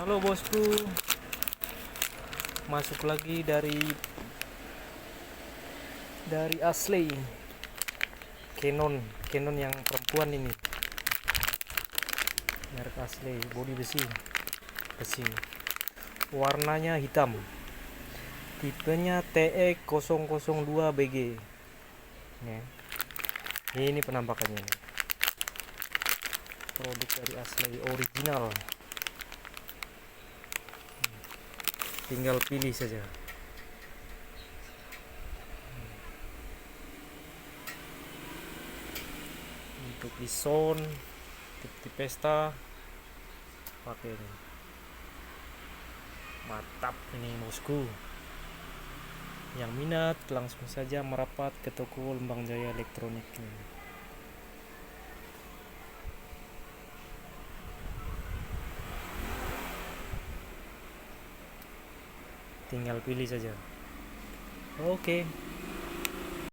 Halo bosku, masuk lagi dari Ashley. Canon yang perempuan ini. Merek Ashley, bodi besi. Warnanya hitam. Tipenya TE002 BG. Ya. Ini penampakannya nih. Produk dari Ashley original. Tinggal pilih saja. Untuk di sound, di pesta pakai ini. Mantap ini bosku. Yang minat langsung saja merapat ke toko Lembang Jaya Elektronik ini. Tinggal pilih saja. Oke.